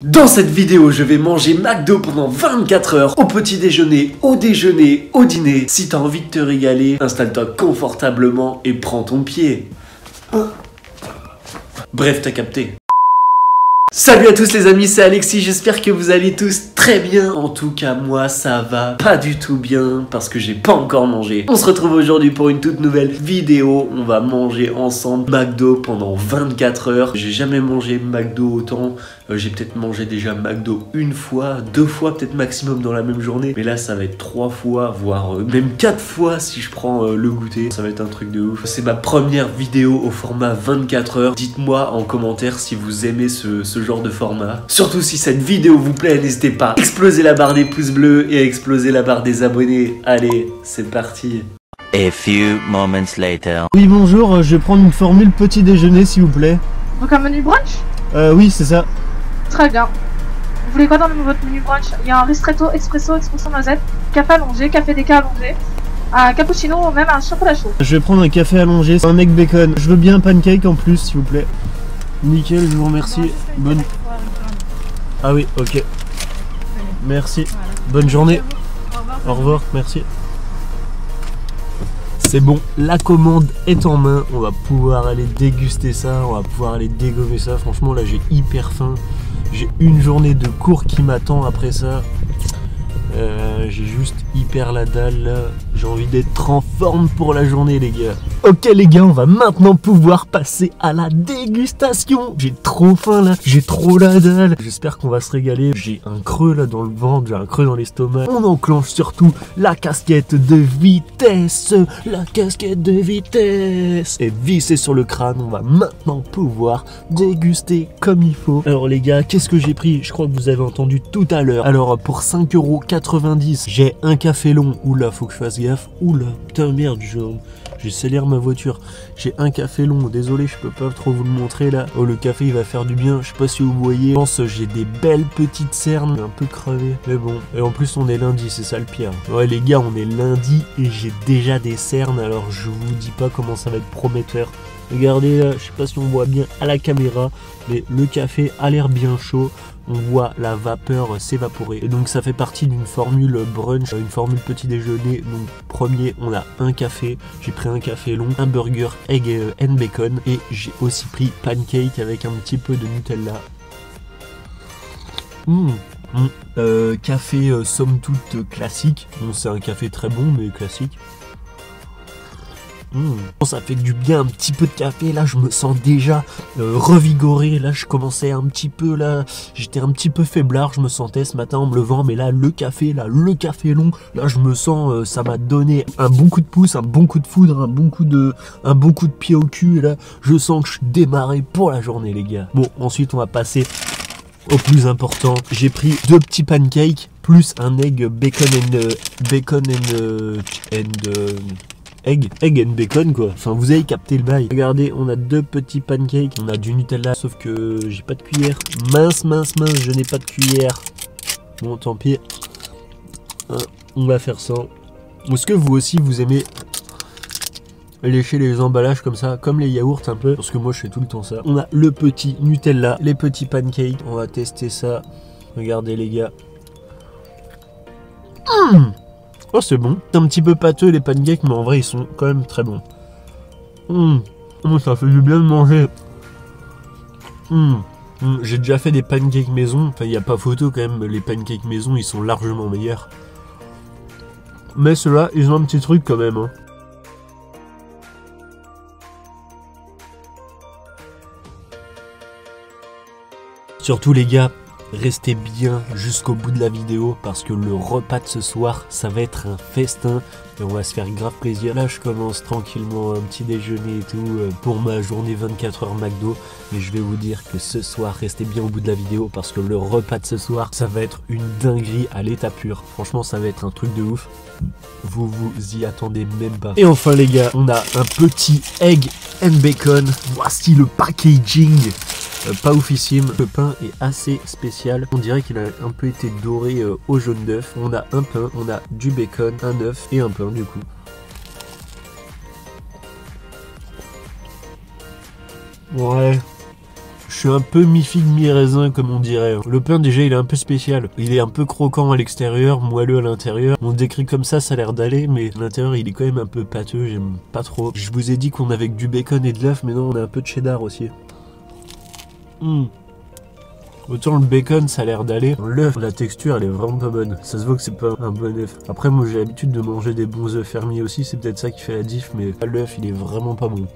Dans cette vidéo, je vais manger McDo pendant 24 heures, au petit déjeuner, au dîner. Si t'as envie de te régaler, installe-toi confortablement et prends ton pied. Bref, t'as capté. Salut à tous les amis, c'est Alexis, j'espère que vous allez tous très bien. En tout cas, moi ça va pas du tout bien parce que j'ai pas encore mangé. On se retrouve aujourd'hui pour une toute nouvelle vidéo. On va manger ensemble McDo pendant 24 heures. J'ai jamais mangé McDo autant. J'ai peut-être mangé déjà McDo une fois, deux fois peut-être maximum dans la même journée. Mais là ça va être 3 fois, voire même 4 fois si je prends le goûter. Ça va être un truc de ouf. C'est ma première vidéo au format 24 heures. Dites-moi en commentaire si vous aimez ce genre de format. Surtout si cette vidéo vous plaît, n'hésitez pas à exploser la barre des pouces bleus et à exploser la barre des abonnés. Allez, c'est parti. A few moments later. Oui bonjour, je vais prendre une formule petit déjeuner s'il vous plaît. Donc un menu brunch? Oui c'est ça. Très bien. Vous voulez quoi dans votre menu brunch? Il y a un ristretto, expresso noisette, café allongé, café déca allongé, un cappuccino ou même un chocolat chaud. Je vais prendre un café allongé, un egg bacon. Je veux bien un pancake en plus s'il vous plaît. Nickel, je vous remercie. Bonne... Ah oui, ok. Merci. Bonne journée. Au revoir, merci. C'est bon, la commande est en main. On va pouvoir aller déguster ça, on va pouvoir aller dégommer ça. Franchement, là, j'ai hyper faim. J'ai une journée de cours qui m'attend après ça. J'ai juste hyper la dalle là. J'ai envie d'être en forme pour la journée les gars. Ok les gars, on va maintenant pouvoir passer à la dégustation. J'ai trop faim là, j'ai trop la dalle. J'espère qu'on va se régaler. J'ai un creux là dans le ventre, j'ai un creux dans l'estomac. On enclenche surtout la casquette de vitesse. La casquette de vitesse. Et vissé sur le crâne, on va maintenant pouvoir déguster comme il faut. Alors les gars, qu'est-ce que j'ai pris? Je crois que vous avez entendu tout à l'heure. Alors pour 5,90 €, j'ai un café long. Oula, faut que je fasse gaffe. Oula, putain merde, j'accélère ma voiture. J'ai un café long, désolé, je peux pas trop vous le montrer là. Oh, le café il va faire du bien, je sais pas si vous voyez. Je pense j'ai des belles petites cernes, un peu crevées. Mais bon, et en plus on est lundi, c'est ça le pire. Ouais les gars, on est lundi et j'ai déjà des cernes, alors je vous dis pas comment ça va être prometteur. Regardez là, je sais pas si on voit bien à la caméra, mais le café a l'air bien chaud. On voit la vapeur s'évaporer. Et donc ça fait partie d'une formule brunch, une formule petit déjeuner. Donc premier, on a un café. J'ai pris un café long, un burger, egg and bacon. Et j'ai aussi pris pancake avec un petit peu de Nutella. Café somme toute classique. Bon, c'est un café très bon mais classique. Ça fait du bien un petit peu de café, là je me sens déjà revigoré, là je commençais un petit peu, là j'étais un petit peu faiblard, je me sentais ce matin en me levant, mais là le café long, là je me sens, ça m'a donné un bon coup de pouce, un bon coup de foudre, un bon coup de pied au cul, et là je sens que je suis démarré pour la journée les gars. Bon, ensuite on va passer au plus important. J'ai pris 2 petits pancakes, plus un egg bacon egg and bacon quoi. Enfin vous avez capté le bail. Regardez, on a 2 petits pancakes, on a du Nutella, sauf que j'ai pas de cuillère. Mince, je n'ai pas de cuillère. Bon tant pis. On va faire ça. Est-ce que vous aussi vous aimez lécher les emballages comme ça, comme les yaourts un peu? Parce que moi je fais tout le temps ça. On a le petit Nutella, les petits pancakes. On va tester ça. Regardez les gars. Oh c'est bon, c'est un petit peu pâteux les pancakes, mais en vrai ils sont quand même très bons. Ça fait du bien de manger. J'ai déjà fait des pancakes maison, enfin il n'y a pas photo quand même, les pancakes maison ils sont largement meilleurs. Mais ceux-là, ils ont un petit truc quand même. Hein. Surtout les gars, restez bien jusqu'au bout de la vidéo parce que le repas de ce soir, ça va être un festin et on va se faire grave plaisir. Là, je commence tranquillement un petit déjeuner et tout pour ma journée 24 heures McDo. Mais je vais vous dire que ce soir, restez bien au bout de la vidéo parce que le repas de ce soir, ça va être une dinguerie à l'état pur. Franchement, ça va être un truc de ouf. Vous y attendez même pas. Et enfin les gars, on a un petit egg and bacon. Voici le packaging. Pas oufissime, le pain est assez spécial, on dirait qu'il a un peu été doré au jaune d'œuf. On a un pain, on a du bacon, un œuf et un pain du coup. Ouais, Je suis un peu mi-figue, mi-raisin comme on dirait. Le pain déjà il est un peu spécial. Il est un peu croquant à l'extérieur, moelleux à l'intérieur. On le décrit comme ça a l'air d'aller, mais à l'intérieur il est quand même un peu pâteux, j'aime pas trop. Je vous ai dit qu'on avait que du bacon et de l'œuf, mais non on a un peu de cheddar aussi. Autant le bacon ça a l'air d'aller, l'œuf, la texture elle est vraiment pas bonne. Ça se voit que c'est pas un bon œuf. Après moi j'ai l'habitude de manger des bons œufs fermiers aussi, c'est peut-être ça qui fait la diff, mais l'œuf il est vraiment pas bon.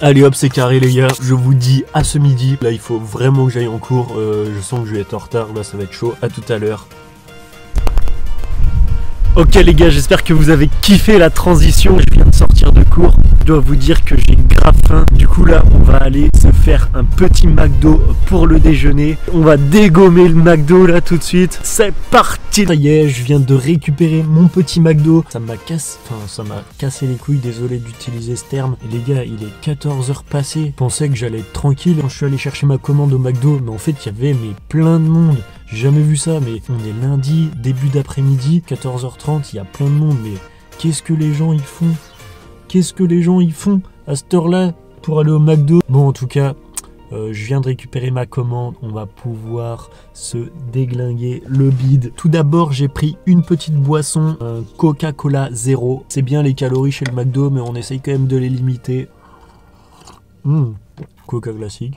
Allez hop, c'est carré les gars, je vous dis à ce midi. Là il faut vraiment que j'aille en cours, je sens que je vais être en retard, là ça va être chaud. À tout à l'heure. Ok les gars, j'espère que vous avez kiffé la transition. Je viens de sortir de cours. Je dois vous dire que j'ai grave faim. Du coup là, on va aller se faire un petit McDo pour le déjeuner. On va dégommer le McDo là tout de suite. C'est parti. Ça y est, je viens de récupérer mon petit McDo. Ça m'a cassé les couilles, désolé d'utiliser ce terme. Et les gars, il est 14h passé. Je pensais que j'allais être tranquille quand je suis allé chercher ma commande au McDo. Mais en fait, il y avait plein de monde. J'ai jamais vu ça, mais on est lundi, début d'après-midi, 14h30, il y a plein de monde, mais qu'est-ce que les gens ils font? Qu'est-ce que les gens ils font à cette heure-là pour aller au McDo? Bon, en tout cas, je viens de récupérer ma commande, on va pouvoir se déglinguer le bide. Tout d'abord, j'ai pris une petite boisson, un Coca-Cola 0. C'est bien les calories chez le McDo, mais on essaye quand même de les limiter. Coca classique.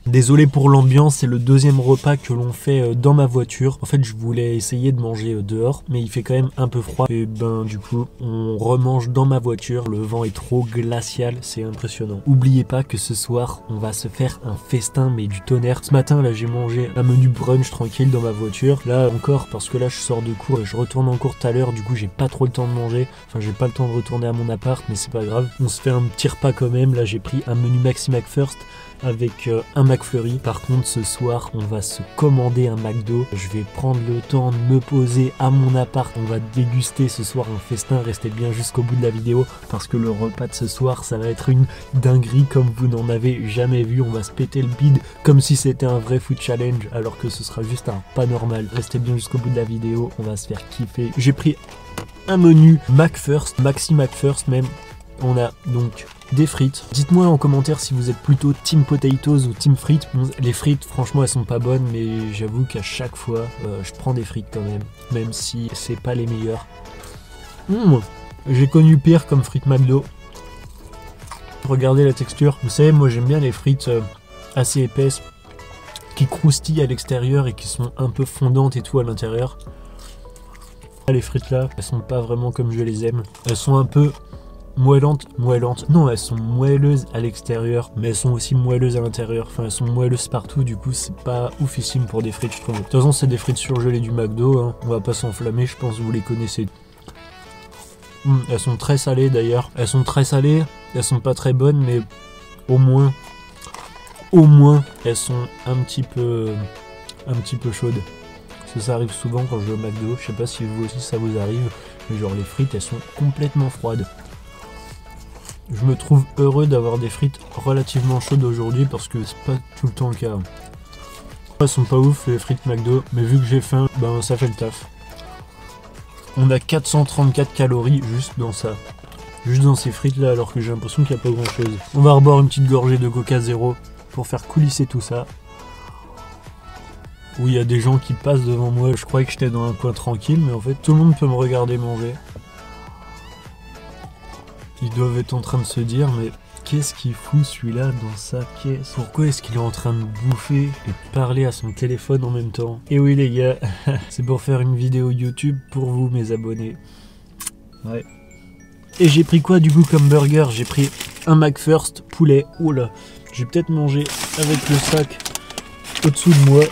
Désolé pour l'ambiance, c'est le deuxième repas que l'on fait dans ma voiture. En fait, je voulais essayer de manger dehors, mais il fait quand même un peu froid. Et ben du coup, on remange dans ma voiture. Le vent est trop glacial, c'est impressionnant. Oubliez pas que ce soir, on va se faire un festin, mais du tonnerre. Ce matin, là, j'ai mangé un menu brunch tranquille dans ma voiture. Là encore, parce que là, je sors de cours et je retourne en cours tout à l'heure. Du coup, j'ai pas trop le temps de manger. Enfin, j'ai pas le temps de retourner à mon appart, mais c'est pas grave. On se fait un petit repas quand même. Là, j'ai pris un menu Maxi McFirst avec un McFlurry. Par contre ce soir on va se commander un McDo. Je vais prendre le temps de me poser à mon appart. On va déguster ce soir un festin. Restez bien jusqu'au bout de la vidéo parce que le repas de ce soir ça va être une dinguerie comme vous n'en avez jamais vu. On va se péter le bide comme si c'était un vrai food challenge alors que ce sera juste un pas normal. Restez bien jusqu'au bout de la vidéo, on va se faire kiffer. J'ai pris un menu McFirst, Maxi McFirst même. On a donc des frites. Dites-moi en commentaire si vous êtes plutôt team potatoes ou team frites. Bon, les frites, franchement, elles sont pas bonnes, mais j'avoue qu'à chaque fois, je prends des frites quand même si c'est pas les meilleures. J'ai connu pire comme frites McDo. Regardez la texture. Vous savez, moi j'aime bien les frites assez épaisses, qui croustillent à l'extérieur et qui sont un peu fondantes et tout à l'intérieur. Les frites là, elles sont pas vraiment comme je les aime. Elles sont un peu moellantes. Non, elles sont moelleuses à l'extérieur, mais elles sont aussi moelleuses à l'intérieur. Enfin, elles sont moelleuses partout, du coup, c'est pas oufissime pour des frites, je trouve. De toute façon, c'est des frites surgelées du McDo, hein. On va pas s'enflammer, je pense que vous les connaissez. Elles sont très salées d'ailleurs. Elles sont très salées, elles sont pas très bonnes, mais au moins, elles sont un petit peu chaudes. Parce que ça arrive souvent quand je vais au McDo. Je sais pas si vous aussi ça vous arrive, mais genre les frites, elles sont complètement froides. Je me trouve heureux d'avoir des frites relativement chaudes aujourd'hui parce que c'est pas tout le temps le cas. Elles sont pas ouf les frites McDo, mais vu que j'ai faim, ben ça fait le taf. On a 434 calories juste dans ça. Juste dans ces frites là, alors que j'ai l'impression qu'il n'y a pas grand chose. On va reboire une petite gorgée de Coca 0 pour faire coulisser tout ça. Où il y a des gens qui passent devant moi. Je croyais que j'étais dans un coin tranquille, mais en fait tout le monde peut me regarder manger. Ils doivent être en train de se dire, mais qu'est-ce qu'il fout celui-là dans sa caisse? Pourquoi est-ce qu'il est en train de bouffer et de parler à son téléphone en même temps? Et oui les gars, c'est pour faire une vidéo YouTube pour vous mes abonnés. Ouais. Et j'ai pris quoi du coup comme burger? J'ai pris un McFirst poulet. Oh là, j'ai peut-être mangé avec le sac au-dessous de moi.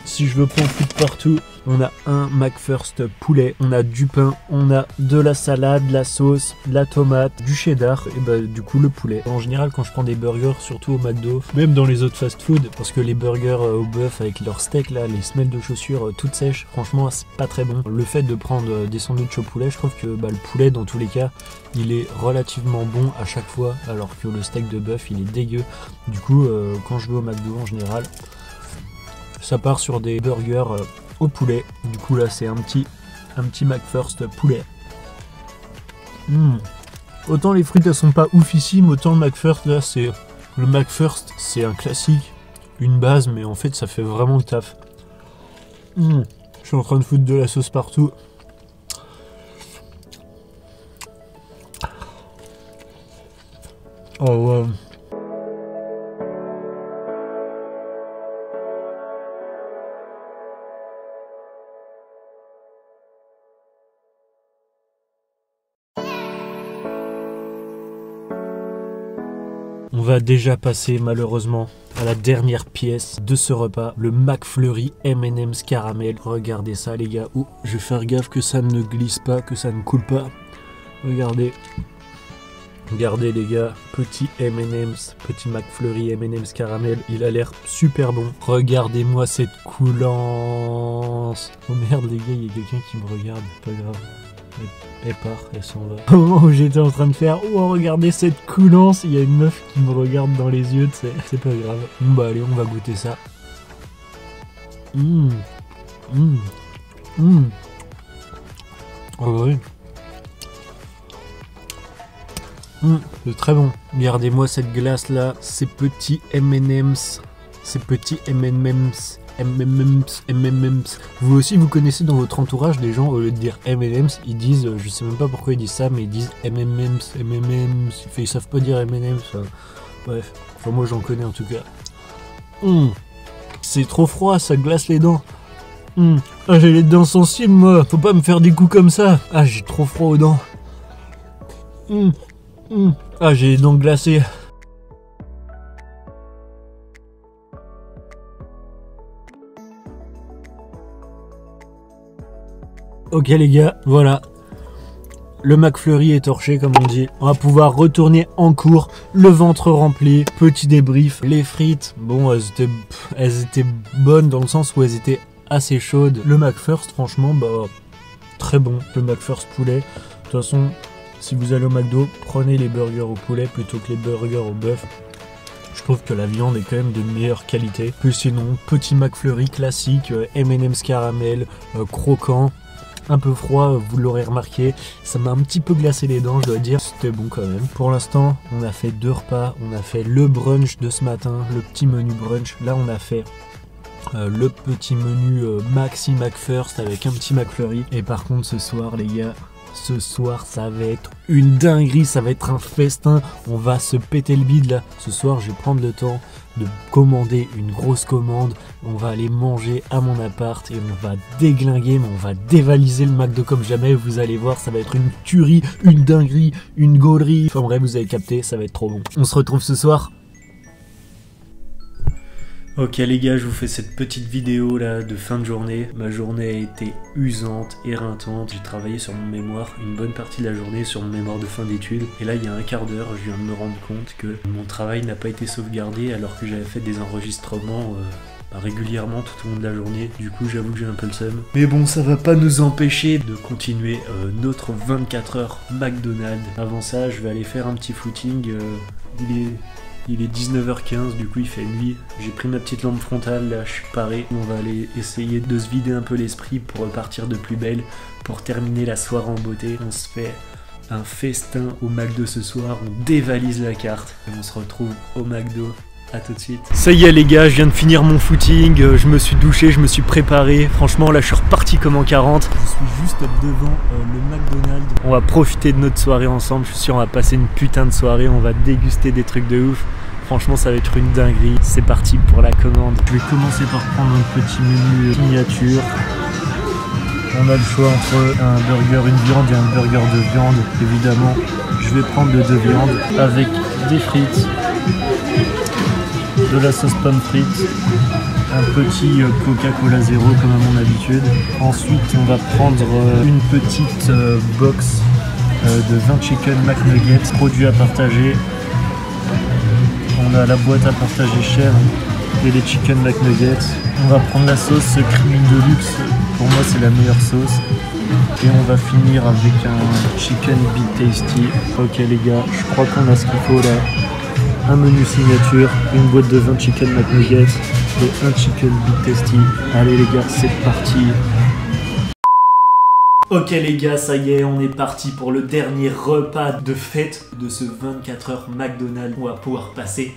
Si je veux pas en foutre partout, on a un McFirst poulet, on a du pain, on a de la salade, de la sauce, de la tomate, du cheddar et bah du coup le poulet. En général quand je prends des burgers, surtout au McDo, même dans les autres fast-food, parce que les burgers au bœuf avec leur steak là, les semelles de chaussures toutes sèches, franchement c'est pas très bon. Le fait de prendre des sandwichs au poulet, je trouve que bah, le poulet dans tous les cas, il est relativement bon à chaque fois, alors que le steak de bœuf il est dégueu. Du coup quand je vais au McDo en général, ça part sur des burgers au poulet. Du coup là c'est un petit McFirst poulet. Autant les frites elles sont pas oufissimes, autant le McFirst là c'est... Le McFirst c'est un classique, une base, mais en fait ça fait vraiment le taf. Je suis en train de foutre de la sauce partout. Oh wow. On va déjà passer malheureusement à la dernière pièce de ce repas, le McFlurry M&M's caramel. Regardez ça les gars. Oh, je vais faire gaffe que ça ne glisse pas, que ça ne coule pas. Regardez. Regardez les gars, petit M&M's, petit McFlurry M&M's caramel, il a l'air super bon. Regardez-moi cette coulance. Oh merde les gars, il y a quelqu'un qui me regarde, pas grave. Elle part, elle s'en va. Au moment où j'étais en train de faire, oh regardez cette coulance, il y a une meuf qui me regarde dans les yeux, c'est pas grave. Bon bah allez, on va goûter ça. Oh oui. C'est très bon. Regardez-moi cette glace là, ces petits M&M's, ces petits M&M's. Vous aussi vous connaissez dans votre entourage des gens, au lieu de dire M&M's, ils disent, je sais même pas pourquoi ils disent ça, mais ils disent M&M's. Ils savent pas dire M&M's. Bref, enfin moi j'en connais en tout cas. C'est trop froid, ça glace les dents. Ah j'ai les dents sensibles moi, faut pas me faire des coups comme ça. Ah j'ai trop froid aux dents. Ah j'ai les dents glacées. Ok les gars, voilà. Le McFlurry est torché comme on dit. On va pouvoir retourner en cours, le ventre rempli, petit débrief. Les frites, bon elles étaient bonnes dans le sens où elles étaient assez chaudes. Le McFirst franchement, bah très bon. Le McFirst poulet. De toute façon, si vous allez au McDo, prenez les burgers au poulet plutôt que les burgers au bœuf. Je trouve que la viande est quand même de meilleure qualité. Puis sinon, petit McFlurry classique, M&M's caramel, croquant. Un peu froid, vous l'aurez remarqué, ça m'a un petit peu glacé les dents, je dois dire, c'était bon quand même. Pour l'instant, on a fait 2 repas, on a fait le brunch de ce matin, le petit menu brunch. Là, on a fait le petit menu Maxi McFirst avec un petit McFlurry. Et par contre, ce soir, les gars, ce soir, ça va être une dinguerie, ça va être un festin. On va se péter le bide là. Ce soir, je vais prendre le temps de commander une grosse commande. On va aller manger à mon appart et on va déglinguer, mais on va dévaliser le McDo comme jamais. Vous allez voir, ça va être une tuerie, une dinguerie, une gaulerie. Enfin bref, vous avez capté, ça va être trop bon. On se retrouve ce soir. Ok les gars, je vous fais cette petite vidéo là de fin de journée. Ma journée a été usante, éreintante. J'ai travaillé sur mon mémoire une bonne partie de la journée, sur mon mémoire de fin d'études. Et là il y a un quart d'heure, je viens de me rendre compte que mon travail n'a pas été sauvegardé alors que j'avais fait des enregistrements régulièrement tout au long de la journée. Du coup j'avoue que j'ai un peu le seum. Mais bon, ça va pas nous empêcher de continuer notre 24 heures McDonald's. Avant ça, je vais aller faire un petit footing. Il est 19h15, du coup il fait nuit. J'ai pris ma petite lampe frontale, là je suis paré. On va aller essayer de se vider un peu l'esprit pour repartir de plus belle, pour terminer la soirée en beauté. On se fait un festin au McDo ce soir, on dévalise la carte et on se retrouve au McDo. A tout de suite. Ça y est les gars, je viens de finir mon footing, je me suis douché, je me suis préparé. Franchement là je suis reparti comme en 40. Je suis juste devant le McDonald's. On va profiter de notre soirée ensemble, je suis sûr on va passer une putain de soirée, on va déguster des trucs de ouf. Franchement ça va être une dinguerie. C'est parti pour la commande. Je vais commencer par prendre un petit menu miniature. On a le choix entre un burger, une viande et un burger de viande. Évidemment, je vais prendre le de viande avec des frites, de la sauce pomme frite, un petit Coca-Cola zéro comme à mon habitude. Ensuite on va prendre une petite box de 20 chicken McNuggets, produits à partager. On a la boîte à partager chère et les chicken McNuggets. On va prendre la sauce creamy de luxe, pour moi c'est la meilleure sauce. Et on va finir avec un chicken big tasty. Ok les gars, je crois qu'on a ce qu'il faut là. Un menu signature, une boîte de 20 chicken McNuggets, et un chicken big tasty. Allez les gars, c'est parti. Ok les gars, ça y est, on est parti pour le dernier repas de fête de ce 24 heures McDonald's. On va pouvoir passer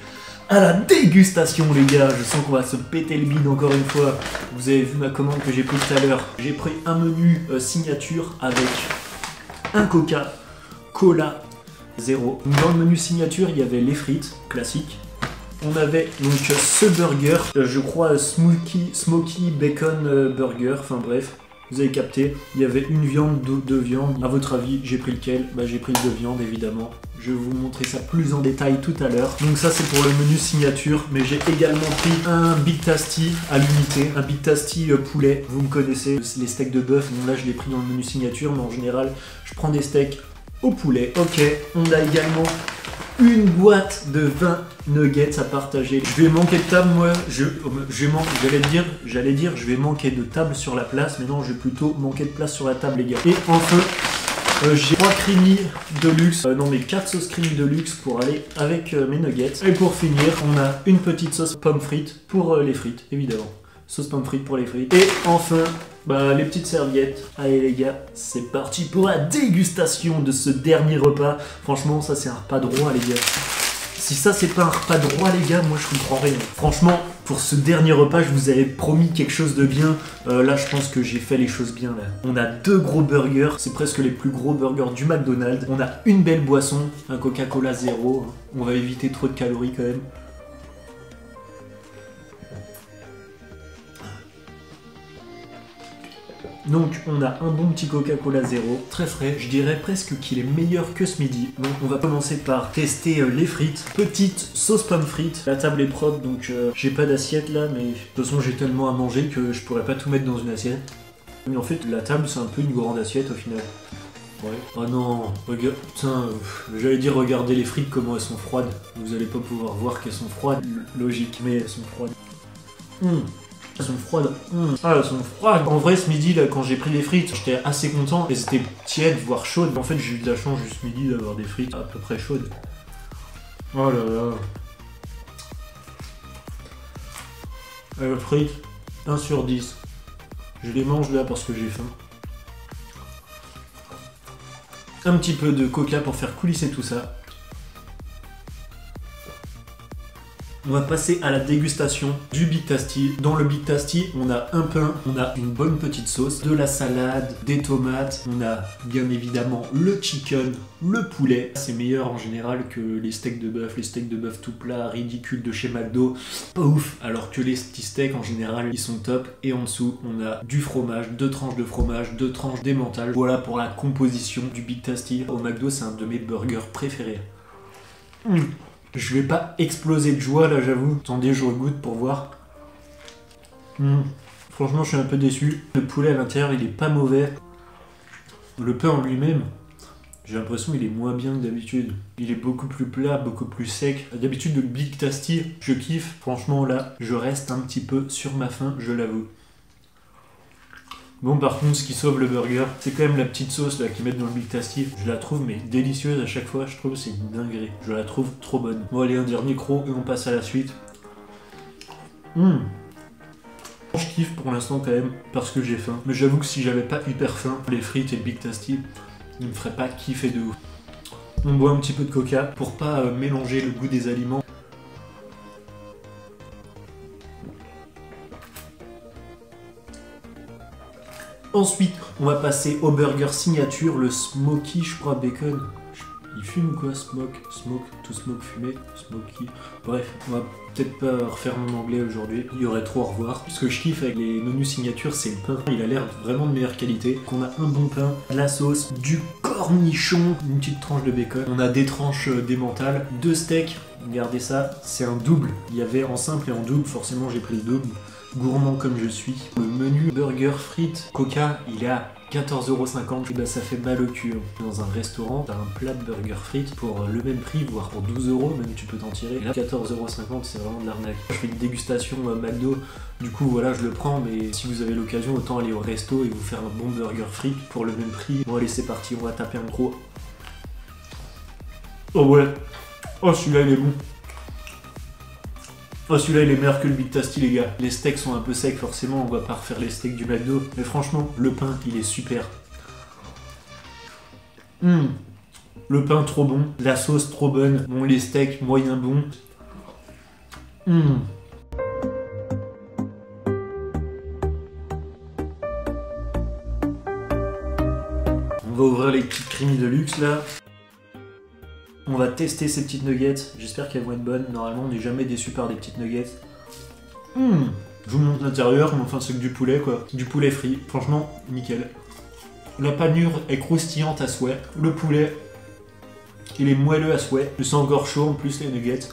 à la dégustation les gars. Je sens qu'on va se péter le bide encore une fois. Vous avez vu ma commande que j'ai pris tout à l'heure. J'ai pris un menu signature avec un Coca-Cola 0. Dans le menu signature, il y avait les frites classiques. On avait donc ce burger, je crois Smoky Bacon Burger, enfin bref. Vous avez capté, il y avait une viande, deux viandes. À votre avis, j'ai pris lequel? Bah j'ai pris le de viande évidemment. Je vais vous montrer ça plus en détail tout à l'heure. Donc ça c'est pour le menu signature, mais j'ai également pris un Big Tasty à l'unité, un Big Tasty poulet. Vous me connaissez, les steaks de bœuf. Donc là je l'ai pris dans le menu signature, mais en général je prends des steaks au poulet. Ok, on a également une boîte de 20 nuggets à partager. Je vais manquer de table, moi. J'allais dire, je vais manquer de table sur la place, mais non, je vais plutôt manquer de place sur la table, les gars. Et enfin, j'ai 3 creamy de luxe, non mais 4 sauces creamy de luxe pour aller avec mes nuggets. Et pour finir, on a une petite sauce pomme frites pour les frites, évidemment. Sauce pomme frites pour les frites. Et enfin, bah, les petites serviettes. Allez les gars, c'est parti pour la dégustation de ce dernier repas. Franchement, ça c'est un repas de roi les gars. Si ça c'est pas un repas de roi les gars, moi je comprends rien. Franchement, pour ce dernier repas, je vous avais promis quelque chose de bien. Là, je pense que j'ai fait les choses bien là. On a 2 gros burgers, c'est presque les plus gros burgers du McDonald's. On a une belle boisson, un Coca-Cola 0. On va éviter trop de calories quand même. Donc on a un bon petit Coca-Cola 0, très frais, je dirais presque qu'il est meilleur que ce midi. Donc on va commencer par tester les frites. Petite sauce pomme frites, la table est propre donc j'ai pas d'assiette là, mais de toute façon j'ai tellement à manger que je pourrais pas tout mettre dans une assiette. Mais en fait la table c'est un peu une grande assiette au final. Ouais. Oh non, regarde, putain, j'allais dire regardez les frites comment elles sont froides. Vous allez pas pouvoir voir qu'elles sont froides, logique, mais elles sont froides. Elles sont froides. Ah, elles sont froides. En vrai, ce midi, là, quand j'ai pris les frites, j'étais assez content. Elles étaient tièdes, voire chaudes. En fait, j'ai eu de la chance juste ce midi d'avoir des frites à peu près chaudes. Oh là là. Frites, 1 sur 10. Je les mange là parce que j'ai faim. Un petit peu de coca pour faire coulisser tout ça. On va passer à la dégustation du Big Tasty. Dans le Big Tasty, on a un pain, on a une bonne petite sauce, de la salade, des tomates, on a bien évidemment le chicken, le poulet. C'est meilleur en général que les steaks de bœuf tout plat, ridicules de chez McDo. Pas ouf, alors que les petits steaks en général, ils sont top. Et en dessous, on a du fromage, 2 tranches de fromage, 2 tranches d'emmental. Voilà pour la composition du Big Tasty. Au McDo, c'est un de mes burgers préférés. Je vais pas exploser de joie là, j'avoue. Attendez, je regoute pour voir. Franchement, je suis un peu déçu. Le poulet à l'intérieur, il est pas mauvais. Le pain en lui-même, j'ai l'impression qu'il est moins bien que d'habitude. Il est beaucoup plus plat, beaucoup plus sec. D'habitude, le Big Tasty, je kiffe. Franchement, là, je reste un petit peu sur ma faim, je l'avoue. Bon, par contre, ce qui sauve le burger, c'est quand même la petite sauce là qu'ils mettent dans le Big Tasty. Je la trouve mais délicieuse à chaque fois, je trouve que c'est une dinguerie. Je la trouve trop bonne. Bon, allez, un dernier croc et on passe à la suite. Je kiffe pour l'instant quand même parce que j'ai faim. Mais j'avoue que si j'avais pas hyper faim, les frites et le Big Tasty, ils me feraient pas kiffer de ouf. On boit un petit peu de coca pour pas mélanger le goût des aliments. Ensuite, on va passer au burger signature, le Smoky, je crois, bacon. Il fume ou quoi? Smoke, to smoke, fumer, smoky. Bref, on va peut-être pas refaire mon anglais aujourd'hui, il y aurait trop à revoir. Ce que je kiffe avec les menus signature, c'est le pain. Il a l'air vraiment de meilleure qualité. On a un bon pain, la sauce, du cornichon, une petite tranche de bacon. On a des tranches d'emmental, 2 steaks. Regardez ça, c'est un double. Il y avait en simple et en double, forcément j'ai pris le double. Gourmand comme je suis. Le menu burger frites coca, il est à 14,50€. Et bah ça fait mal au cul. Dans un restaurant, t'as un plat de burger frites pour le même prix, voire pour 12€, même tu peux t'en tirer. Et là, 14,50€, c'est vraiment de l'arnaque. Je fais une dégustation McDo, du coup voilà, je le prends, mais si vous avez l'occasion, autant aller au resto et vous faire un bon burger frites pour le même prix. Bon allez, c'est parti, on va taper un gros. Oh ouais. Oh celui-là il est bon. Oh, celui-là il est meilleur que le Big Tasty, les gars. Les steaks sont un peu secs, forcément, on va pas refaire les steaks du McDo. Mais franchement, le pain, il est super. Le pain trop bon, la sauce trop bonne, bon, les steaks moyen bons. On va ouvrir les petites creamy de luxe là. On va tester ces petites nuggets. J'espère qu'elles vont être bonnes. Normalement, on n'est jamais déçu par des petites nuggets. Je vous montre l'intérieur, mais enfin, c'est que du poulet quoi. Du poulet frit. Franchement, nickel. La panure est croustillante à souhait. Le poulet, il est moelleux à souhait. C'est encore chaud en plus, les nuggets.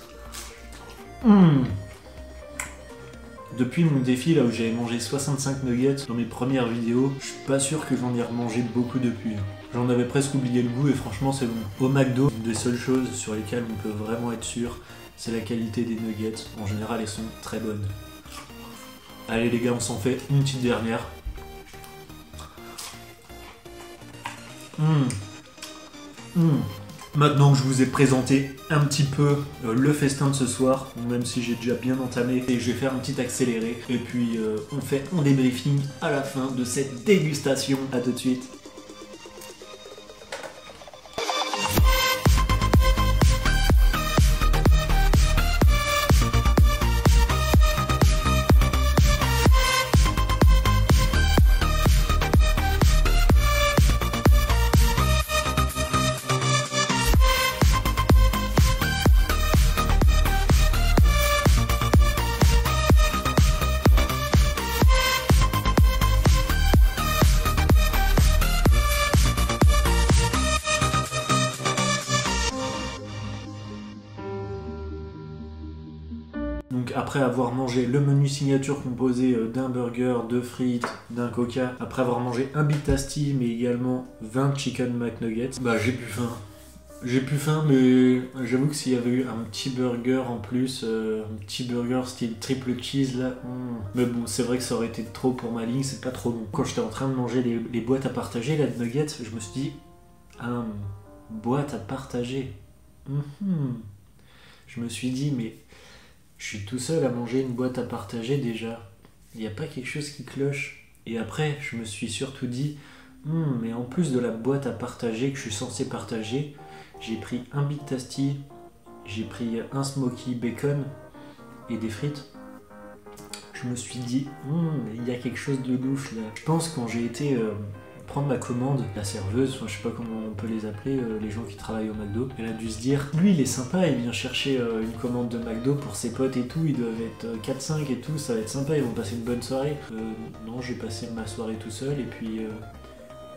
Depuis mon défi là où j'avais mangé 65 nuggets dans mes premières vidéos, je suis pas sûr que j'en ai remangé beaucoup depuis. J'en avais presque oublié le goût et franchement c'est bon. Au McDo, une des seules choses sur lesquelles on peut vraiment être sûr, c'est la qualité des nuggets. En général, elles sont très bonnes. Allez les gars, on s'en fait une petite dernière. Maintenant que je vous ai présenté un petit peu le festin de ce soir, même si j'ai déjà bien entamé, et je vais faire un petit accéléré, et puis on fait un débriefing à la fin de cette dégustation. À tout de suite. Donc après avoir mangé le menu signature composé d'un burger, de frites, d'un coca, après avoir mangé un Big Tasty mais également 20 Chicken McNuggets, bah j'ai plus faim. J'ai plus faim, mais j'avoue que s'il y avait eu un petit burger en plus, un petit burger style triple cheese là, mais bon, c'est vrai que ça aurait été trop pour ma ligne, c'est pas trop bon. Quand j'étais en train de manger les boîtes à partager là de nuggets, je me suis dit, boîte à partager. Je me suis dit, mais je suis tout seul à manger une boîte à partager déjà. Il n'y a pas quelque chose qui cloche. Et après, je me suis surtout dit, mais en plus de la boîte à partager que je suis censé partager, j'ai pris un Big Tasty, j'ai pris un Smoky Bacon et des frites. Je me suis dit, il y a quelque chose de louche là. Je pense quand j'ai été prendre ma commande, la serveuse, enfin, je sais pas comment on peut les appeler, les gens qui travaillent au McDo, elle a dû se dire, lui il est sympa, il vient chercher une commande de McDo pour ses potes et tout, ils doivent être 4-5 et tout, ça va être sympa, ils vont passer une bonne soirée. Non, j'ai passé ma soirée tout seul et puis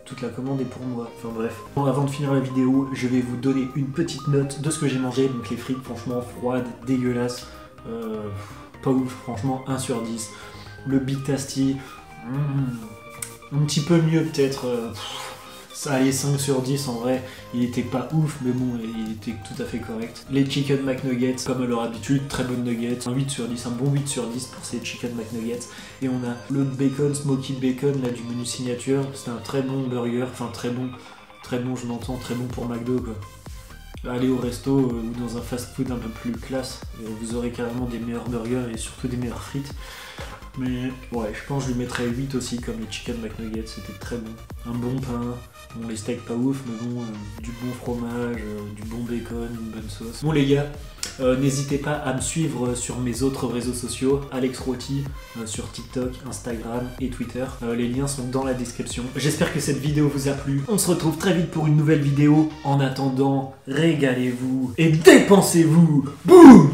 toute la commande est pour moi. Enfin bref. Bon, avant de finir la vidéo, je vais vous donner une petite note de ce que j'ai mangé. Donc les frites, franchement froides, dégueulasses, pas ouf, franchement 1 sur 10. Le Big Tasty, un petit peu mieux peut-être, ça allait 5 sur 10 en vrai, il était pas ouf mais bon, il était tout à fait correct. Les Chicken McNuggets, comme à leur habitude, très bonnes nuggets, un 8 sur 10, un bon 8 sur 10 pour ces Chicken McNuggets. Et on a le bacon, Smoky Bacon là du menu signature, c'est un très bon burger, enfin très bon je m'entends, très bon pour McDo quoi. Allez au resto ou dans un fast-food un peu plus classe, vous aurez carrément des meilleurs burgers et surtout des meilleures frites. Mais ouais, je pense que je lui mettrais 8 aussi comme les Chicken McNuggets, c'était très bon. Un bon pain, bon les steaks pas ouf, mais bon, du bon fromage, du bon bacon, une bonne sauce. Bon les gars, n'hésitez pas à me suivre sur mes autres réseaux sociaux, Alex Roti, sur TikTok, Instagram et Twitter. Les liens sont dans la description. J'espère que cette vidéo vous a plu. On se retrouve très vite pour une nouvelle vidéo. En attendant, régalez-vous et dépensez-vous. Boum!